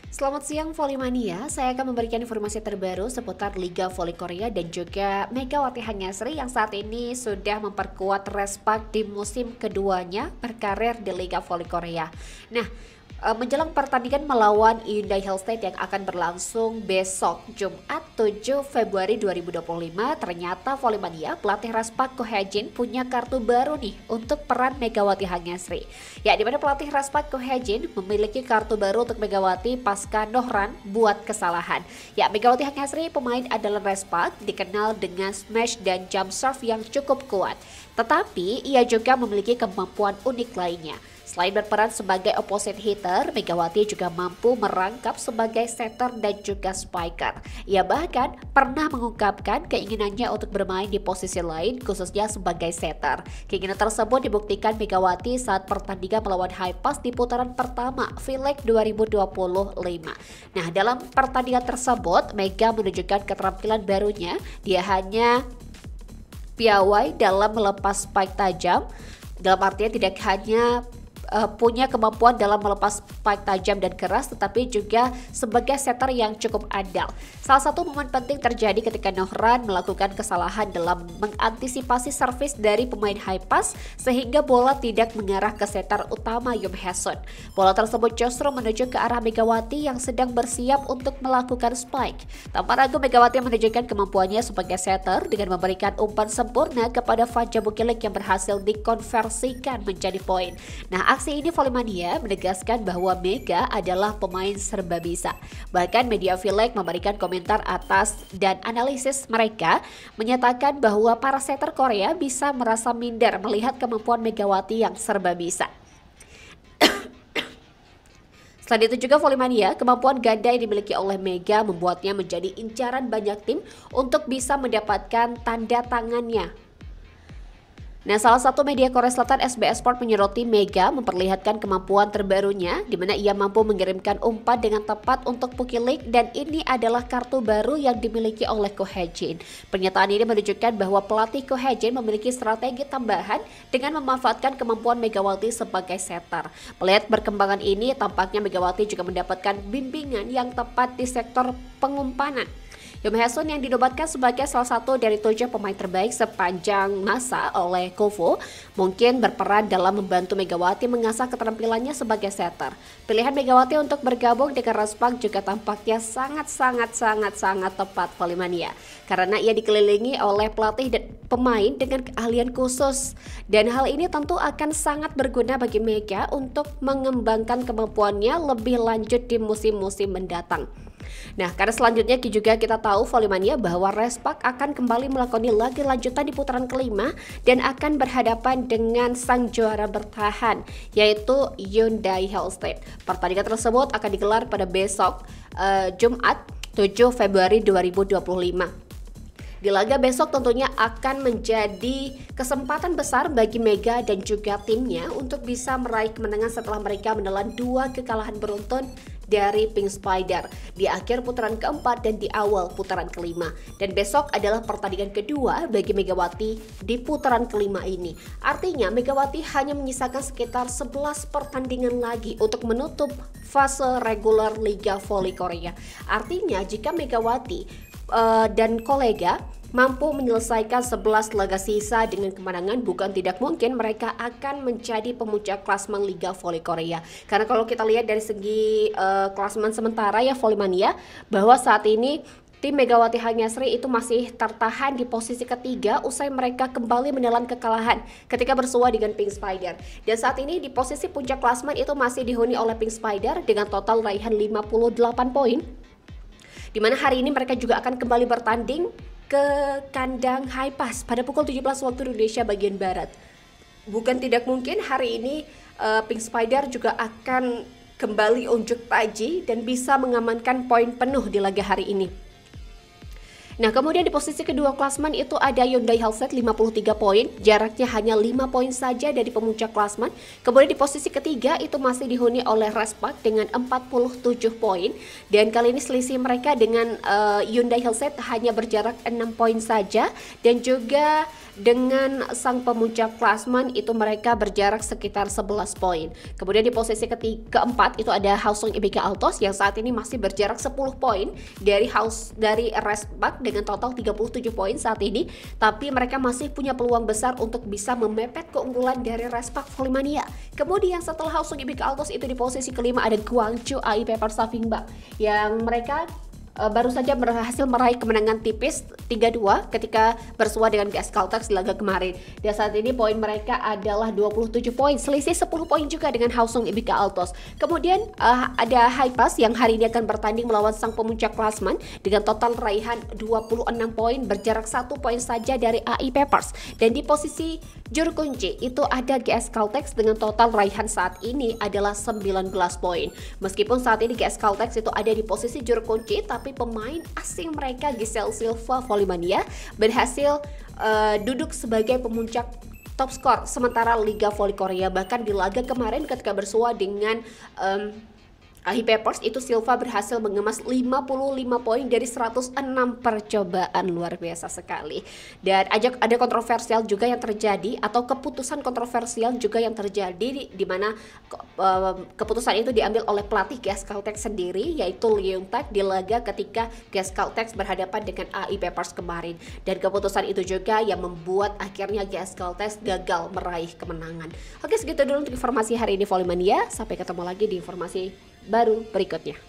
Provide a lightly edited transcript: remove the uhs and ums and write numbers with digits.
Selamat siang Volley saya akan memberikan informasi terbaru seputar Liga Voli Korea dan juga Megawati Hanyasri yang saat ini sudah memperkuat Respak di musim keduanya berkarir di Liga Voli Korea. Nah, menjelang pertandingan melawan Hyundai Hellstate yang akan berlangsung besok Jumat 7 Februari 2025, ternyata Volley pelatih Respak Ko Hae-jin punya kartu baru nih untuk peran Megawati Hanyasri. Ya, di mana pelatih Respak Ko Hae-jin memiliki kartu baru untuk Megawati pasca Nohran buat kesalahan. Ya, Megawati Hanyasri pemain andalan Respak dikenal dengan smash dan jump serve yang cukup kuat. Tetapi ia juga memiliki kemampuan unik lainnya. Selain berperan sebagai opposite hitter, Megawati juga mampu merangkap sebagai setter dan juga spiker. Ia bahkan pernah mengungkapkan keinginannya untuk bermain di posisi lain, khususnya sebagai setter. Keinginan tersebut dibuktikan Megawati saat pertandingan melawan Haipas di putaran pertama V-League 2025. Nah, dalam pertandingan tersebut, Mega menunjukkan keterampilan barunya. Dia hanya piawai dalam melepas spike tajam. Dalam artian tidak hanya punya kemampuan dalam melepas spike tajam dan keras, tetapi juga sebagai setter yang cukup andal. Salah satu momen penting terjadi ketika Nohran melakukan kesalahan dalam mengantisipasi servis dari pemain Haipas sehingga bola tidak mengarah ke setter utama Yum Hae-sun. Bola tersebut justru menuju ke arah Megawati yang sedang bersiap untuk melakukan spike. Tanpa ragu Megawati menunjukkan kemampuannya sebagai setter dengan memberikan umpan sempurna kepada Fajar Bukilik yang berhasil dikonversikan menjadi poin. Nah, aksi ini Volley menegaskan bahwa Mega adalah pemain serba bisa. Bahkan media V-League memberikan komentar atas dan analisis mereka menyatakan bahwa para setter Korea bisa merasa minder melihat kemampuan Megawati yang serba bisa. Selain itu juga Volley kemampuan ganda yang dimiliki oleh Mega membuatnya menjadi incaran banyak tim untuk bisa mendapatkan tanda tangannya. Nah, salah satu media Korea Selatan SBS Sport menyoroti Mega memperlihatkan kemampuan terbarunya di mana ia mampu mengirimkan umpan dengan tepat untuk Bukilik dan ini adalah kartu baru yang dimiliki oleh Ko Hae-jin. Pernyataan ini menunjukkan bahwa pelatih Ko Hae-jin memiliki strategi tambahan dengan memanfaatkan kemampuan Megawati sebagai setter. Melihat perkembangan ini, tampaknya Megawati juga mendapatkan bimbingan yang tepat di sektor pengumpanan. Yum Hae-sun yang dinobatkan sebagai salah satu dari 7 pemain terbaik sepanjang masa oleh Kovo mungkin berperan dalam membantu Megawati mengasah keterampilannya sebagai setter. Pilihan Megawati untuk bergabung dengan Respak juga tampaknya sangat tepat Volley karena ia dikelilingi oleh pelatih dan pemain dengan keahlian khusus dan hal ini tentu akan sangat berguna bagi Mega untuk mengembangkan kemampuannya lebih lanjut di musim-musim mendatang. Nah, karena selanjutnya juga kita tahu Volley bahwa Respak akan kembali melakoni laga lanjutan di putaran kelima dan akan berhadapan dengan sang juara bertahan yaitu Hyundai Hellstate. Pertandingan tersebut akan digelar pada besok Jumat 7 Februari 2025. Di laga besok tentunya akan menjadi kesempatan besar bagi Mega dan juga timnya untuk bisa meraih kemenangan setelah mereka menelan 2 kekalahan beruntun dari Pink Spider di akhir putaran keempat dan di awal putaran kelima. Dan besok adalah pertandingan kedua bagi Megawati di putaran kelima ini. Artinya Megawati hanya menyisakan sekitar 11 pertandingan lagi untuk menutup fase reguler Liga Voli Korea. Artinya jika Megawati dan kolega mampu menyelesaikan 11 laga sisa dengan kemenangan, bukan tidak mungkin mereka akan menjadi pemuncak klasemen Liga Voli Korea. Karena kalau kita lihat dari segi klasemen sementara ya Volley bahwa saat ini tim Megawati Hanyasri itu masih tertahan di posisi ketiga usai mereka kembali menelan kekalahan ketika bersua dengan Pink Spider. Dan saat ini di posisi puncak klasemen itu masih dihuni oleh Pink Spider dengan total raihan 58 poin. Di mana hari ini mereka juga akan kembali bertanding ke kandang Haipas pada pukul 17 waktu Indonesia bagian Barat. Bukan tidak mungkin hari ini Pink Spider juga akan kembali unjuk taji dan bisa mengamankan poin penuh di laga hari ini. Nah, kemudian di posisi kedua klasemen itu ada Hyundai Hellstate 53 poin, jaraknya hanya 5 poin saja dari pemuncak klasemen. Kemudian di posisi ketiga itu masih dihuni oleh Respak dengan 47 poin dan kali ini selisih mereka dengan Hyundai Hellstate hanya berjarak 6 poin saja dan juga dengan sang pemuncak klasmen itu mereka berjarak sekitar 11 poin. Kemudian di posisi keempat itu ada Hwaseong IBK Altos yang saat ini masih berjarak 10 poin dari Respak dengan total 37 poin saat ini, tapi mereka masih punya peluang besar untuk bisa memepet keunggulan dari Respak Volley-Mania. Kemudian setelah Hwaseong IBK Altos itu di posisi kelima ada Gwangju AI Pepper Savingba yang mereka baru saja berhasil meraih kemenangan tipis 3-2 ketika bersua dengan GS Caltex di laga kemarin. Dan saat ini poin mereka adalah 27 poin, selisih 10 poin juga dengan Hwaseong IBK Altos. Kemudian ada Hypas yang hari ini akan bertanding melawan sang pemuncak klasmen dengan total raihan 26 poin, berjarak 1 poin saja dari AI Peppers. Dan di posisi juru kunci itu ada GS Caltex dengan total raihan saat ini adalah 19 poin. Meskipun saat ini GS Caltex itu ada di posisi juru kunci, tapi pemain asing mereka Giselle Silva Volley-Mania berhasil duduk sebagai pemuncak top skor sementara Liga Volley Korea. Bahkan di laga kemarin ketika bersua dengan AI Peppers itu Silva berhasil mengemas 55 poin dari 106 percobaan, luar biasa sekali. Dan ada kontroversial juga yang terjadi atau keputusan kontroversial juga yang terjadi di mana keputusan itu diambil oleh pelatih GS Caltex sendiri yaitu Lee Young Tak di laga ketika GS Caltex berhadapan dengan AI Peppers kemarin. Dan keputusan itu juga yang membuat akhirnya GS Caltex gagal meraih kemenangan. Oke, segitu dulu untuk informasi hari ini Volley-Mania. Sampai ketemu lagi di informasi baru berikutnya.